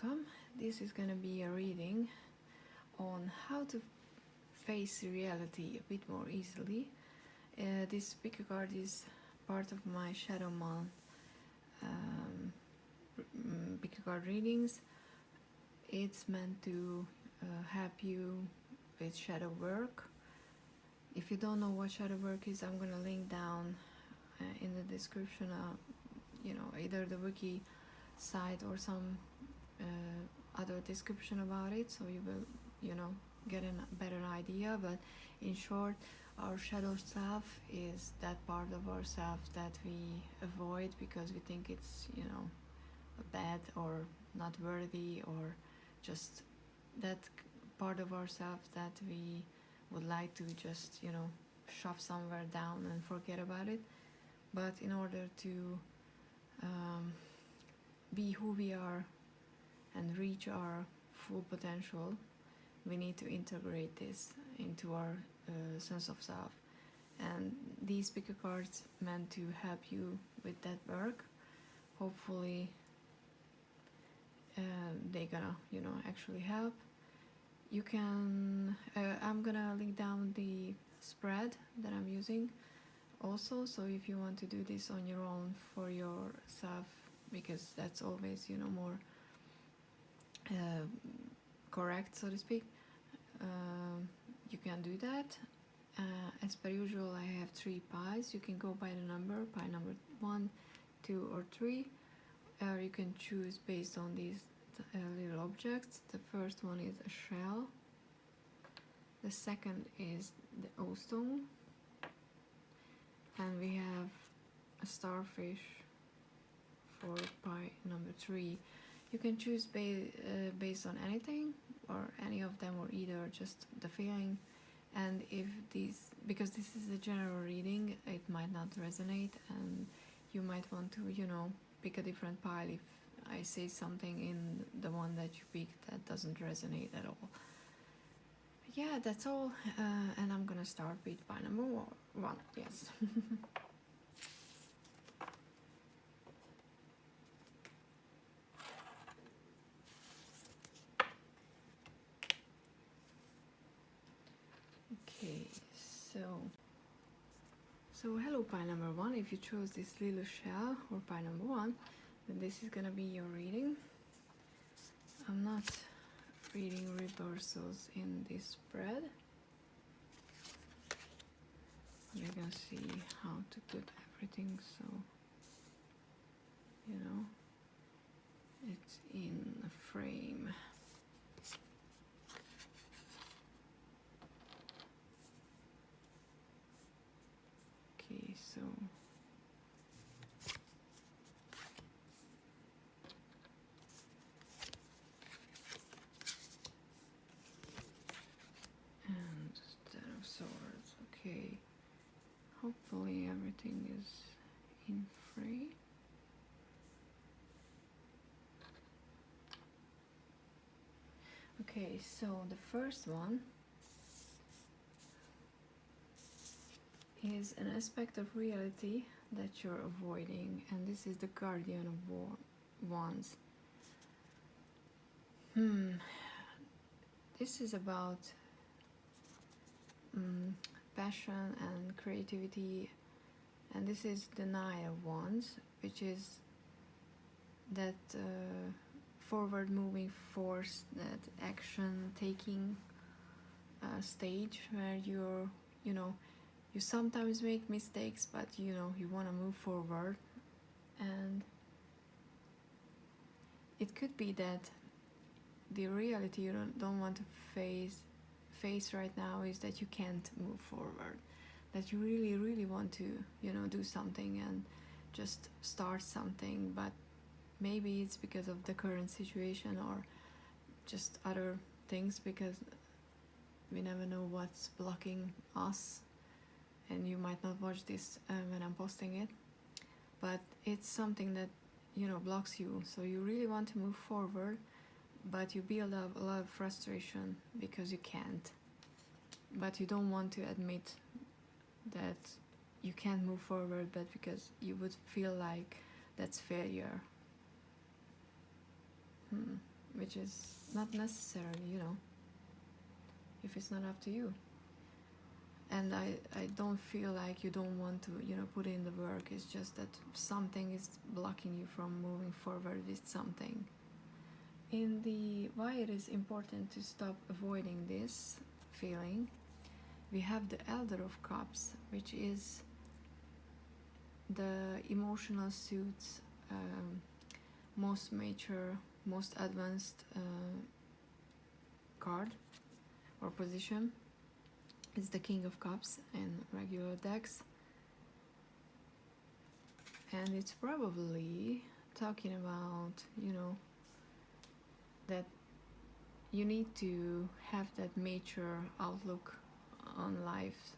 welcome. This is gonna be a reading on how to face reality a bit more easily. This pick a card is part of my Shadow Month pick a card readings. It's meant to help you with shadow work. If you don't know what shadow work is, I'm gonna link down in the description either the wiki site or some other description about it, so you will get a better idea. But in short, our shadow self is that part of ourself that we avoid because we think it's bad or not worthy, or just that part of ourselves that we would like to just shove somewhere down and forget about it. But in order to be who we are and reach our full potential, we need to integrate this into our sense of self. And these picker cards meant to help you with that work. Hopefully they're gonna actually help. You can I'm gonna link down the spread that I'm using also, so if you want to do this on your own for yourself, because that's always more correct, so to speak, you can do that. As per usual, I have 3 pies. You can go by the number, pie number 1, 2 or 3, or you can choose based on these little objects. The first one is a shell, the second is the O stone, and we have a starfish for pie number 3. You can choose based on anything or any of them, or either just the feeling. And if these, because this is a general reading, it might not resonate, and you might want to pick a different pile if I say something in the one that you picked that doesn't resonate at all. Yeah, that's all. And I'm gonna start with pile number 1. Yes. Okay, so hello pile number 1. If you chose this little shell or pile number 1, then this is gonna be your reading. I'm not reading reversals in this spread. We're gonna see how to put everything so it's in a frame. Okay, so and Ten of Swords. Okay, hopefully everything is in frame. Okay, so the first one is an aspect of reality that you're avoiding, and this is the Guardian of Wands. This is about passion and creativity, and this is the Nine of Wands, which is that forward moving force, that action taking stage where you sometimes make mistakes, but you want to move forward. And it could be that the reality you don't want to face right now is that you can't move forward, that you really want to do something and just start something, but maybe it's because of the current situation or just other things, because we never know what's blocking us. And you might not watch this when I'm posting it, but it's something that blocks you. So you really want to move forward, but you build up a lot of frustration because you can't. But you don't want to admit that you can't move forward, but because you would feel like that's failure. which is not necessarily, you know, if it's not up to you. And I don't feel like you don't want to, you know, put in the work. It's just that something is blocking you from moving forward with something. In the why it is important to stop avoiding this feeling, we have the Elder of Cups, which is the emotional suits, most mature, most advanced card or position. It's the King of Cups in regular decks, and it's probably talking about, you know, that you need to have that mature outlook on life.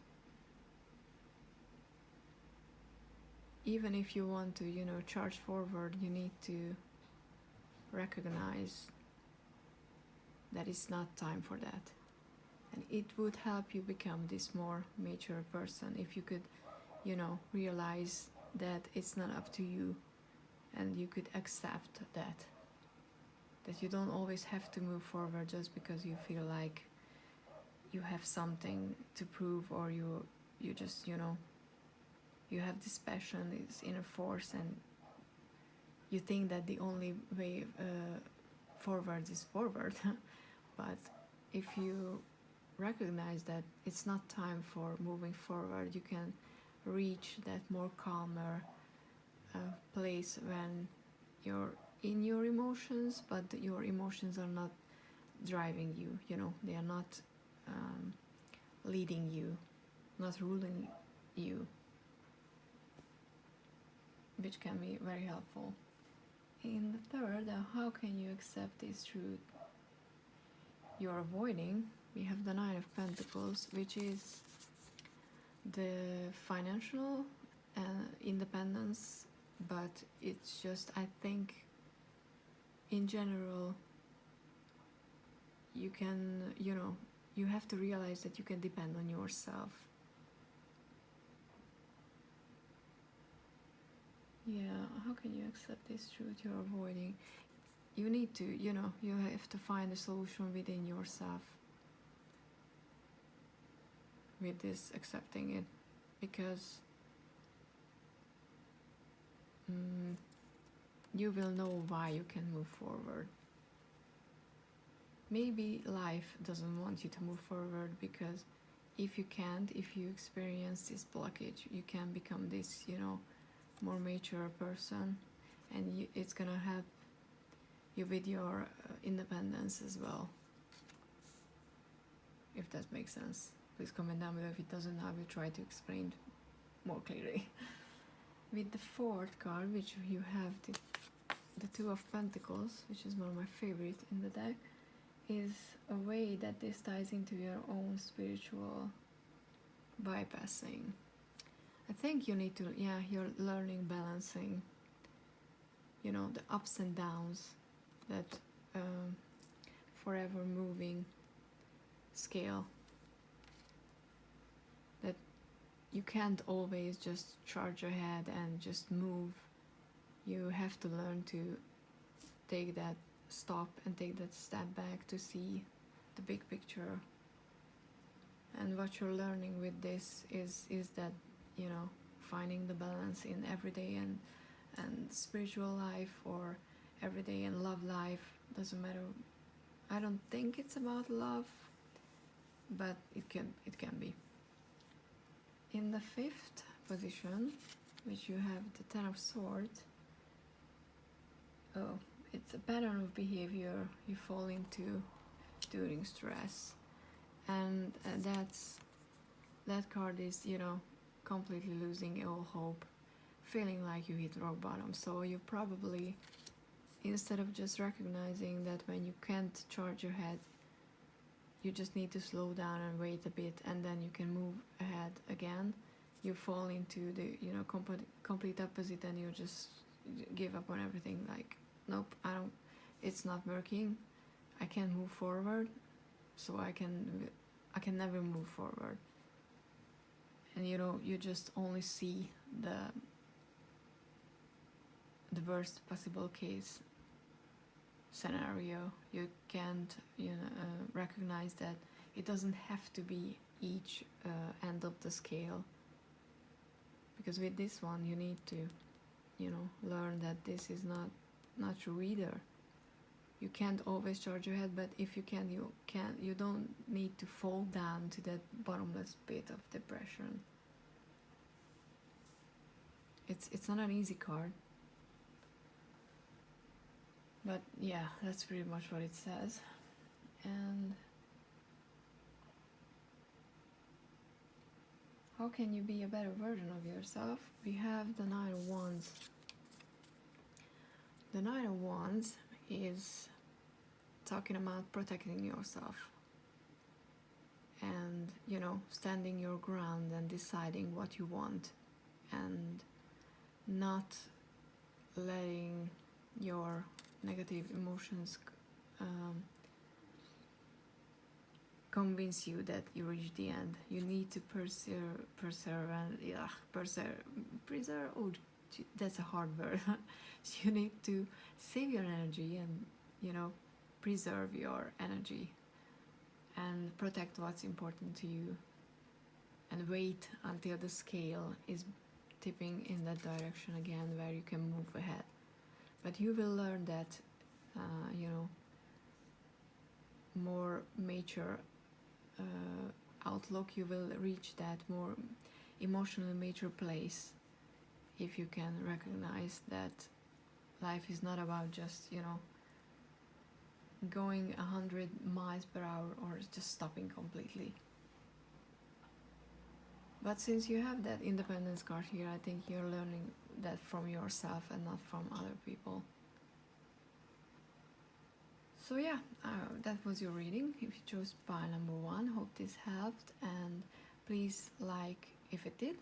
Even if you want to, you know, charge forward, you need to recognize that it's not time for that. And it would help you become this more mature person if you could, you know, realize that it's not up to you, and you could accept that you don't always have to move forward just because you feel like you have something to prove, or you just, you know, you have this passion, this inner force, and you think that the only way forward is forward. But if you recognize that it's not time for moving forward, you can reach that more calmer place when you're in your emotions, but your emotions are not driving you, you know, they are not leading you, not ruling you, which can be very helpful. In the third, how can you accept this truth you're avoiding? We have the Nine of Pentacles, which is the financial independence, but it's just, I think, in general, you can, you know, you have to realize that you can depend on yourself. Yeah, how can you accept this truth you're avoiding? You need to, you know, you have to find a solution within yourself with this accepting it, because you will know why you can move forward. Maybe life doesn't want you to move forward, because if you can't, if you experience this blockage, you can become this, you know, more mature person, and it's gonna help you with your independence as well. If that makes sense, please comment down below. If it doesn't, I will try to explain more clearly. With the fourth card, which you have the Two of Pentacles, which is one of my favorites in the deck, is a way that this ties into your own spiritual bypassing. I think you need to, yeah, you're learning balancing, you know, the ups and downs, that forever moving scale, that you can't always just charge ahead and just move. You have to learn to take that stop and take that step back to see the big picture. And what you're learning with this is that, you know, finding the balance in everyday and spiritual life, or everyday and love life, doesn't matter. I don't think it's about love, but it can be. In the fifth position, which you have the Ten of Swords, oh, it's a pattern of behavior you fall into during stress, and that card is, you know, completely losing all hope, feeling like you hit rock bottom. So you probably, instead of just recognizing that when you can't charge ahead, you just need to slow down and wait a bit, and then you can move ahead again, you fall into the, you know, complete opposite, and you just give up on everything. Like, nope, it's not working, I can't move forward, so I can never move forward. And, you know, you just only see the worst possible case, scenario. You can't, recognize that it doesn't have to be each end of the scale, because with this one you need to, learn that this is not true either. You can't always charge your head, but if you can, you don't need to fall down to that bottomless pit of depression. It's not an easy card, but yeah, that's pretty much what it says. And how can you be a better version of yourself? We have the Nine of Wands. The Nine of Wands is talking about protecting yourself and, standing your ground and deciding what you want, and not letting your negative emotions convince you that you reach the end. You need to preserve. Oh, that's a hard word. So you need to save your energy and, preserve your energy and protect what's important to you, and wait until the scale is tipping in that direction again where you can move ahead. But you will learn that, more mature outlook. You will reach that more emotionally mature place if you can recognize that life is not about just, going 100 miles per hour or just stopping completely. But since you have that independence card here, I think you're learning that from yourself and not from other people. So yeah, that was your reading. If you chose pile number 1, hope this helped, and please like if it did.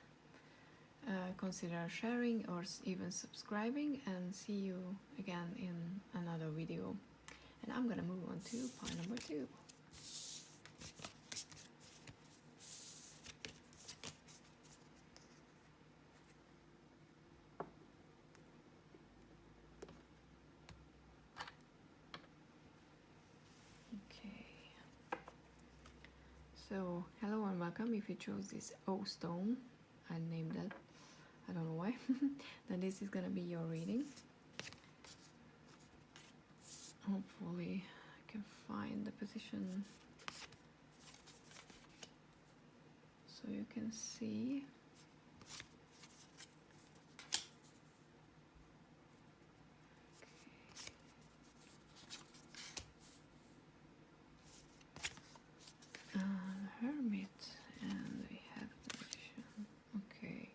Consider sharing or even subscribing, and see you again in another video. And I'm gonna move on to pile number 2. So, hello and welcome. If you chose this O stone, I named that, I don't know why, then this is gonna be your reading. Hopefully I can find the position so you can see. Hermit, and we have the Magician. Okay,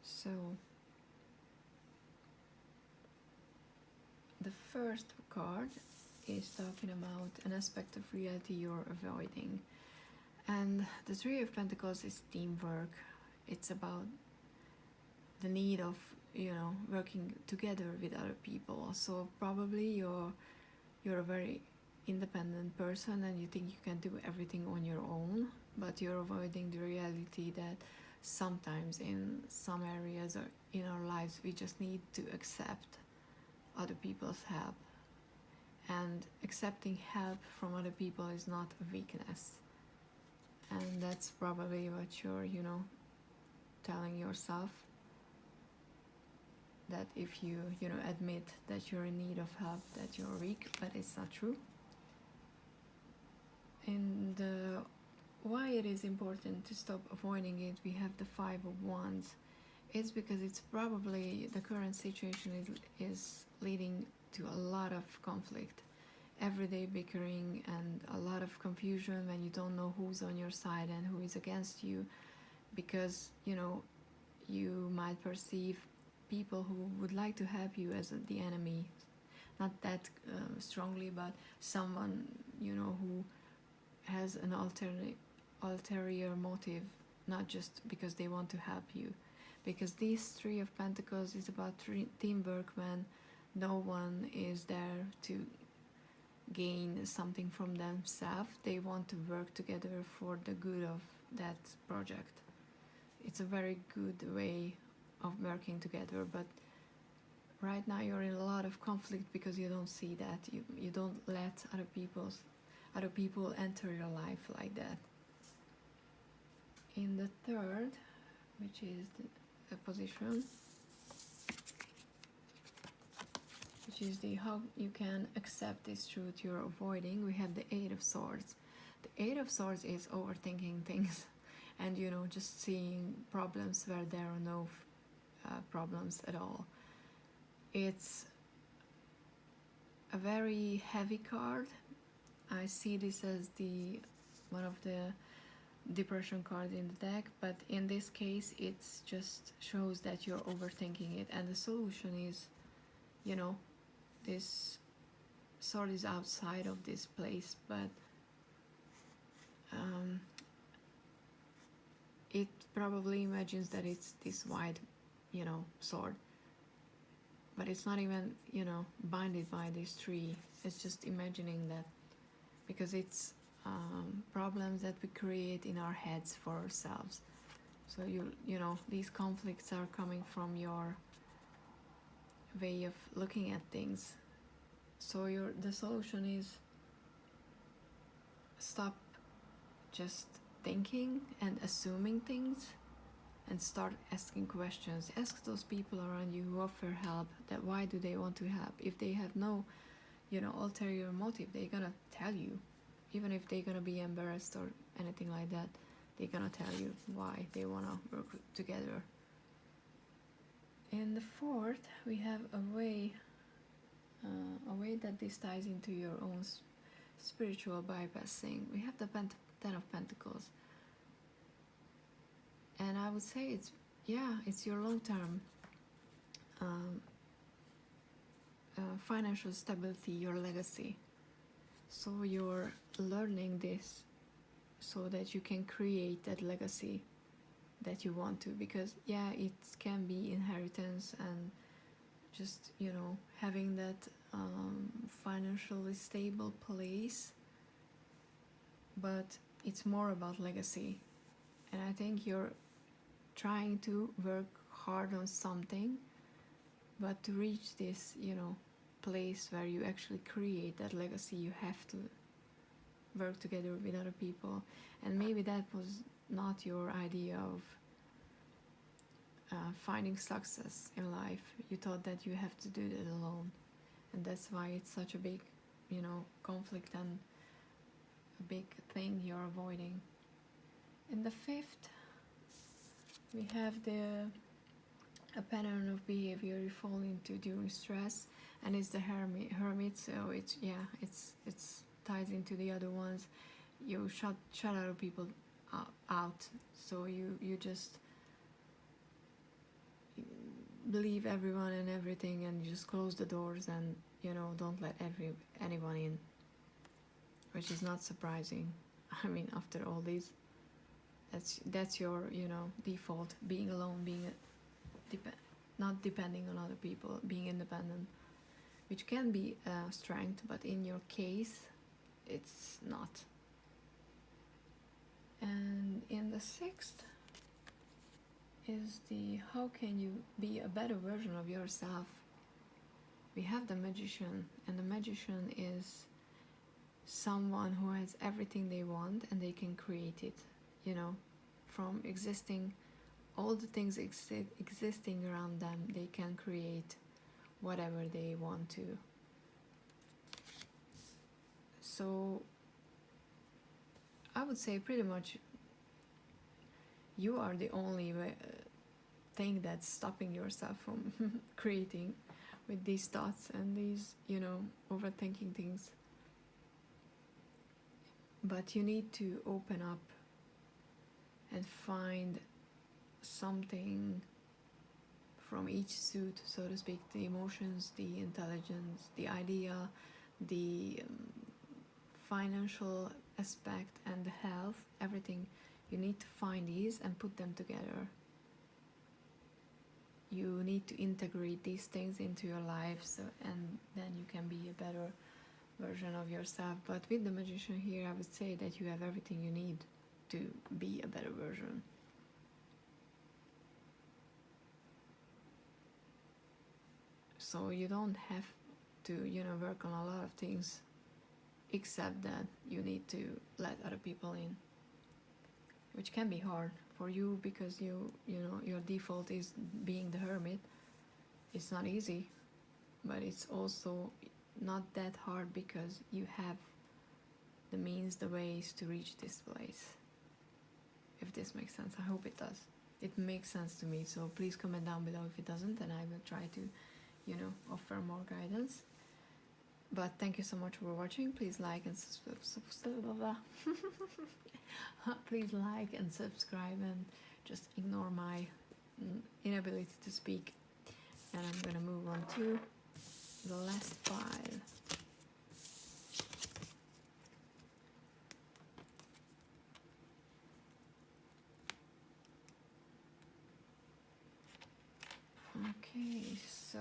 so the first card is talking about an aspect of reality you're avoiding, and the Three of Pentacles is teamwork. It's about the need of, working together with other people. So probably you're a very independent person and you think you can do everything on your own, but you're avoiding the reality that sometimes in some areas or in our lives we just need to accept other people's help, and accepting help from other people is not a weakness. And that's probably what you're, telling yourself, that if you, admit that you're in need of help, that you're weak, but it's not true. And why it is important to stop avoiding it, we have the Five of Wands. It's because it's probably the current situation is leading to a lot of conflict, everyday bickering, and a lot of confusion when you don't know who's on your side and who is against you, because you might perceive people who would like to help you as the enemy, not that strongly, but someone who has an ulterior motive, not just because they want to help you. Because these Three of Pentacles is about teamwork, when no one is there to gain something from themselves. They want to work together for the good of that project. It's a very good way of working together, but right now you're in a lot of conflict because you don't see that. You don't let other people enter your life like that. In the third, which is the position, which is the how you can accept this truth you're avoiding, we have the Eight of Swords. The Eight of Swords is overthinking things and, you know, just seeing problems where there are no problems at all. It's a very heavy card. I see this as the one of the depression cards in the deck, but in this case it just shows that you're overthinking it, and the solution is, you know, this sword is outside of this place, but it probably imagines that it's this wide, you know, sword, but it's not even, you know, binded by this tree. It's just imagining that, because it's problems that we create in our heads for ourselves. So you know, these conflicts are coming from your way of looking at things. So the solution is stop just thinking and assuming things and start asking questions. Ask those people around you who offer help that why do they want to help. If they have no, you know, ulterior motive, they're gonna tell you. Even if they're gonna be embarrassed or anything like that, they're gonna tell you why they wanna work together. In the fourth, we have a way that this ties into your own spiritual bypassing. We have the Ten of Pentacles, and I would say it's your long-term financial stability, your legacy. So you're learning this so that you can create that legacy that you want to, because yeah, it can be inheritance and just, you know, having that financially stable place, but it's more about legacy. And I think you're trying to work hard on something, but to reach this, you know, place where you actually create that legacy, you have to work together with other people. And maybe that was not your idea of finding success in life. You thought that you have to do that alone, and that's why it's such a big, you know, conflict and a big thing you're avoiding. In the fifth, we have a pattern of behavior you fall into during stress, and it's the hermit. So it's ties into the other ones. You shut other people out, so you just believe everyone and everything, and you just close the doors and, you know, don't let anyone in, which is not surprising. I mean, after all this, that's your, you know, default, being alone, being not depending on other people, being independent, which can be a strength, but in your case it's not. And in the sixth is the how can you be a better version of yourself. We have the Magician, and the Magician is someone who has everything they want and they can create it, you know, from existing, all the things existing around them, they can create whatever they want to. So I would say pretty much you are the only thing that's stopping yourself from creating with these thoughts and these, you know, overthinking things. But you need to open up and find something from each suit, so to speak, the emotions, the intelligence, the idea, the financial aspect, and the health, everything. You need to find these and put them together. You need to integrate these things into your life, so, and then you can be a better version of yourself. But with the Magician here, I would say that you have everything you need to be a better version. So you don't have to, you know, work on a lot of things, except that you need to let other people in, which can be hard for you because you know, your default is being the hermit. It's not easy, but it's also not that hard because you have the means, the ways to reach this place. If this makes sense, I hope it does. It makes sense to me, so please comment down below if it doesn't, and I will try to, you know, offer more guidance. But thank you so much for watching. Please like and please like and subscribe, and just ignore my inability to speak. And I'm gonna move on to the last pile. Okay, so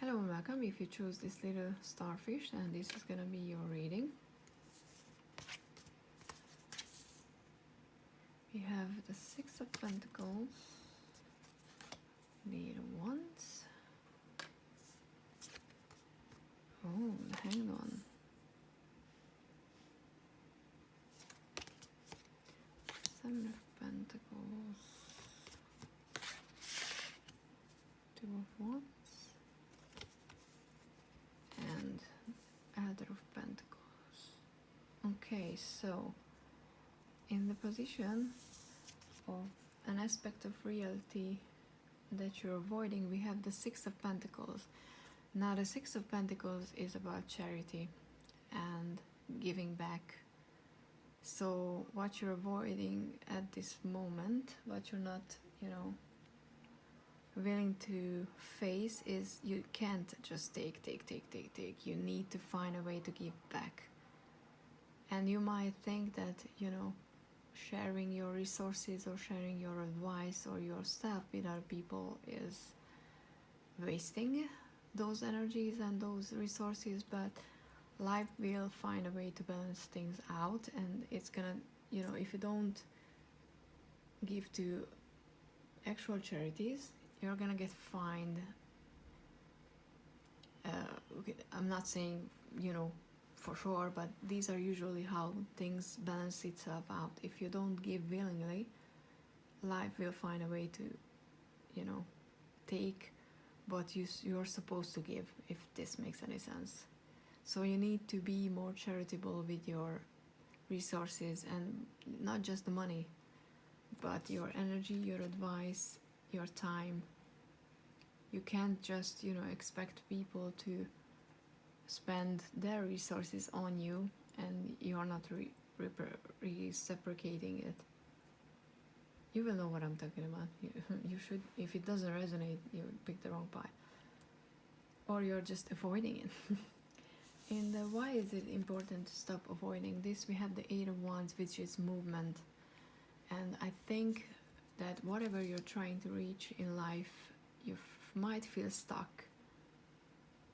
hello and welcome. If you choose this little starfish, and this is gonna be your reading. We have the Six of Pentacles, the Eight of Wands, oh, the Hanged One, Seven of Pentacles, Two of Wands, and Elder of Pentacles. Okay, so in the position of an aspect of reality that you're avoiding, we have the Six of Pentacles. Now the Six of Pentacles is about charity and giving back. So what you're avoiding at this moment, what you're not, you know, willing to face, is you can't just take. You need to find a way to give back. And you might think that, you know, sharing your resources or sharing your advice or your stuff with other people is wasting those energies and those resources, but life will find a way to balance things out, and it's gonna, you know, if you don't give to actual charities, you're gonna get fined. Okay, I'm not saying, you know, for sure, but these are usually how things balance itself out. If you don't give willingly, life will find a way to, you know, take what you're supposed to give, if this makes any sense. So you need to be more charitable with your resources, and not just the money, but your energy, your advice, your time. You can't just, you know, expect people to spend their resources on you and you're not reciprocating it. You will know what I'm talking about. You should, if it doesn't resonate, you pick the wrong pie, or you're just avoiding it. And why is it important to stop avoiding this? We have the Eight of Wands, which is movement, and I think that whatever you're trying to reach in life, you might feel stuck.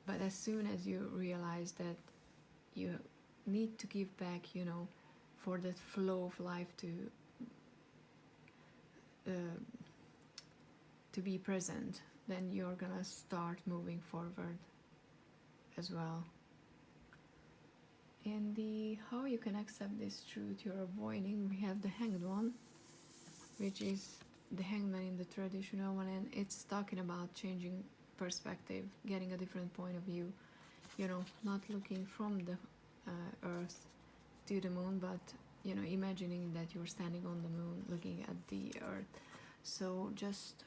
But as soon as you realize that you need to give back, you know, for that flow of life to be present, then you're gonna start moving forward as well. And the how you can accept this truth you're avoiding, we have the Hanged One, which is the hangman in the traditional one, and it's talking about changing perspective, getting a different point of view, you know, not looking from the earth to the moon, but, you know, imagining that you're standing on the moon looking at the earth. So just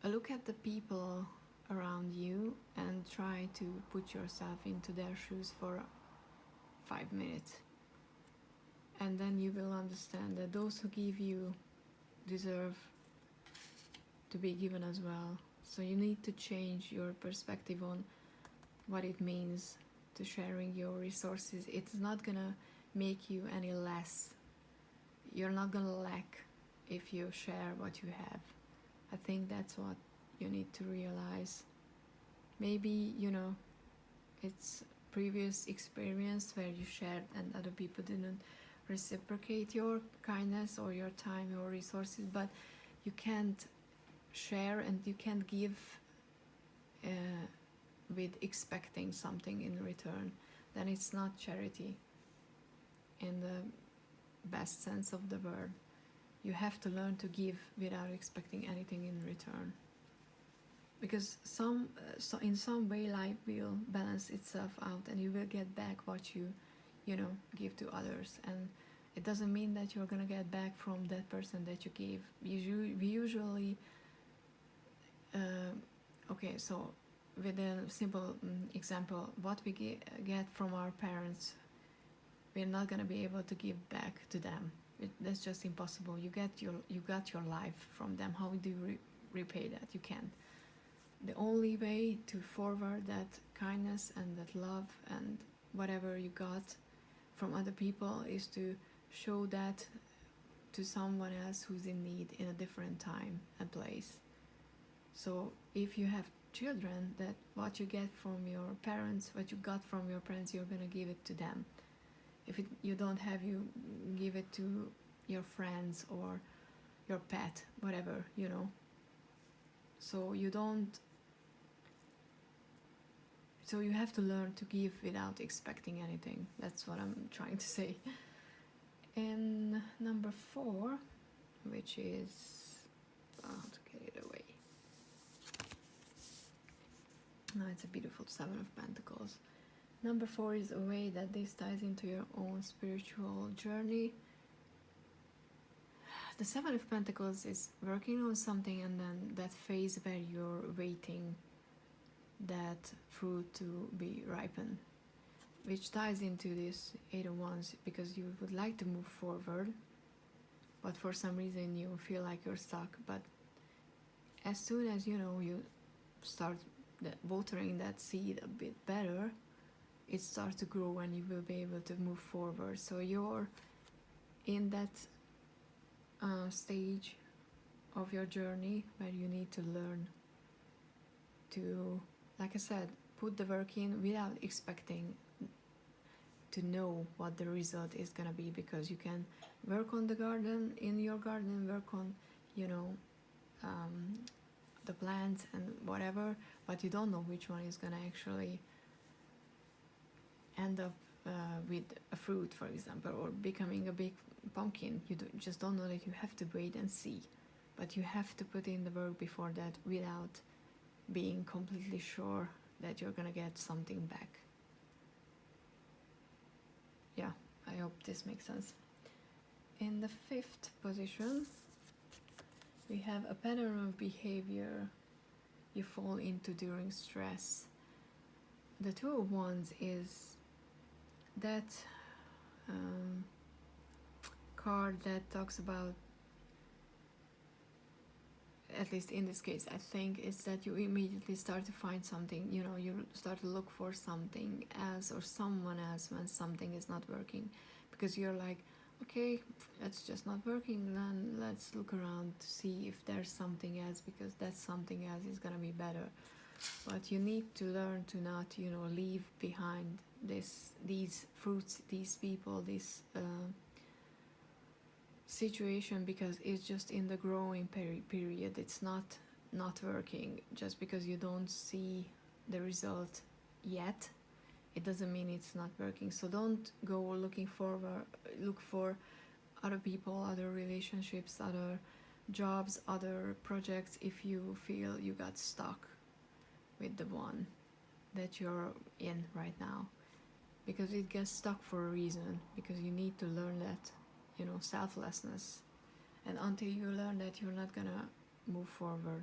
look at the people around you and try to put yourself into their shoes for 5 minutes, and then you will understand that those who give you deserve to be given as well. So you need to change your perspective on what it means to sharing your resources. It's not gonna make you any less. You're not gonna lack if you share what you have. I think that's what you need to realize. Maybe, you know, it's previous experience where you shared and other people didn't reciprocate your kindness or your time or resources, but you can't share and you can't give with expecting something in return, then it's not charity in the best sense of the word. You have to learn to give without expecting anything in return, because in some way life will balance itself out and you will get back what you give to others. And it doesn't mean that you're gonna get back from that person that you gave. We usually okay, so with a simple example, what we get from our parents, we're not gonna be able to give back to them. That's just impossible. You got your life from them. How do you repay that? You can't. The only way to forward that kindness and that love and whatever you got from other people is to show that to someone else who's in need in a different time and place. So if you have children, that what you get from your parents, what you got from your parents, you're gonna give it to them. If you don't have, you give it to your friends or your pet, whatever, So you have to learn to give without expecting anything. That's what I'm trying to say. And number 4, which is, to get it away. No, it's a beautiful 7 of Pentacles. Number 4 is a way that this ties into your own spiritual journey. The 7 of Pentacles is working on something, and then that phase where you're waiting that fruit to be ripened, which ties into this 8 of Wands, because you would like to move forward, but for some reason you feel like you're stuck. But as soon as you start watering that seed a bit better, it starts to grow and you will be able to move forward. So you're in that stage of your journey where you need to learn to, like I said, put the work in without expecting to know what the result is gonna be, because you can work on the garden, in your garden, work on the plants and whatever, but you don't know which one is gonna actually end up with a fruit, for example, or becoming a big pumpkin. You just don't know that. You have to wait and see, but you have to put in the work before that without being completely sure that you're gonna get something back. Yeah, I hope this makes sense. In the 5th position, we have a pattern of behavior you fall into during stress. The 2 of Wands is that card that talks about, at least in this case, I think, is that you immediately start to find something, you start to look for something else or someone else when something is not working, because you're like, okay, that's just not working, then let's look around to see if there's something else, because that something else is gonna be better. But you need to learn to not, leave behind these fruits, these people, this situation, because it's just in the growing period. It's not working. Just because you don't see the result yet, it doesn't mean it's not working. So don't go look for other people, other relationships, other jobs, other projects if you feel you got stuck with the one that you're in right now, because it gets stuck for a reason, because you need to learn that selflessness, and until you learn that, you're not gonna move forward.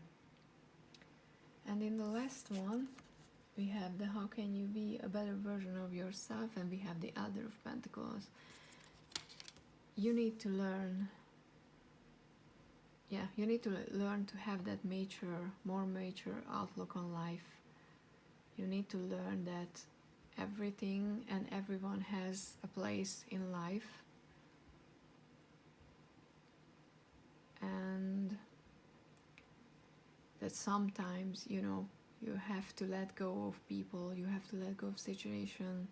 And in the last one, we have the how can you be a better version of yourself, and we have the Elder of Pentacles. You need to learn to have that more mature outlook on life. You need to learn that everything and everyone has a place in life, and that sometimes you have to let go of people, you have to let go of situations,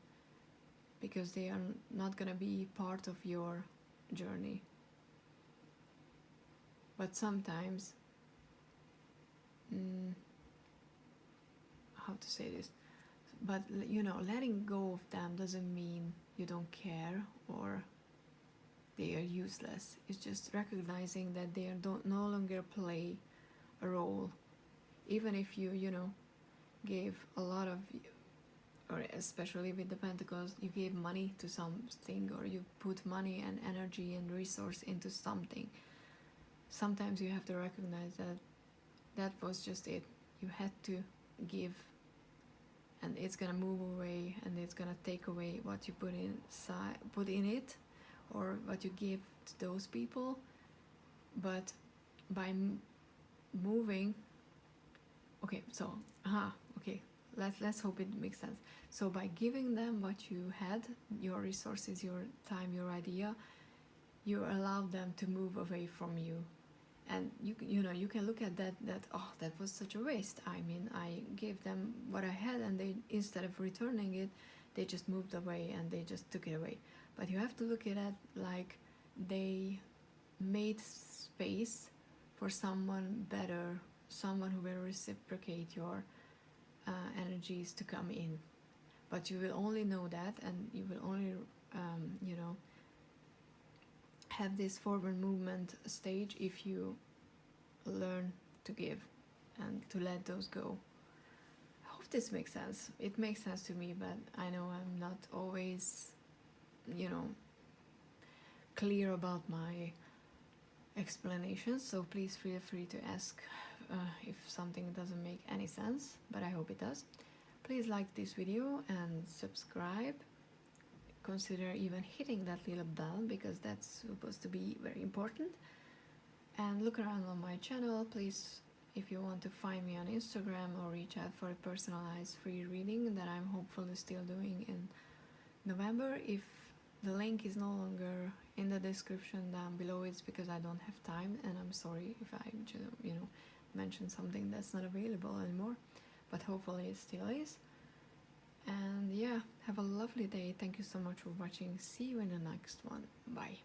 because they are not going to be part of your journey. But sometimes, how to say this, but you know, letting go of them doesn't mean you don't care or they are useless. It's just recognizing that they don't no longer play a role. Even if you know, gave a lot of, or especially with the Pentacles, you gave money to something, or you put money and energy and resource into something. Sometimes you have to recognize that that was just it. You had to give, and it's gonna move away, and it's gonna take away what you put in it, or what you give to those people. But by moving, okay, so okay, let's hope it makes sense. So by giving them what you had, your resources, your time, your idea, you allowed them to move away from you. And you know, you can look at that oh, that was such a waste. I mean, I gave them what I had, and they, instead of returning it, they just moved away and they just took it away. But you have to look at it like they made space for someone better, someone who will reciprocate your energies to come in. But you will only know that, and you will only you know, have this forward movement stage if you learn to give and to let those go. I hope this makes sense. It makes sense to me, but I know I'm not always, you know, clear about my explanations, so please feel free to ask if something doesn't make any sense, but I hope it does. Please like this video and subscribe. Consider even hitting that little bell, because that's supposed to be very important. And look around on my channel, please. If you want to find me on Instagram or reach out for a personalized free reading that I'm hopefully still doing in November. If the link is no longer in the description down below, it's because I don't have time, and I'm sorry if I, you know, mention something that's not available anymore, but hopefully it still is. And yeah, have a lovely day. Thank you so much for watching. See you in the next one. Bye.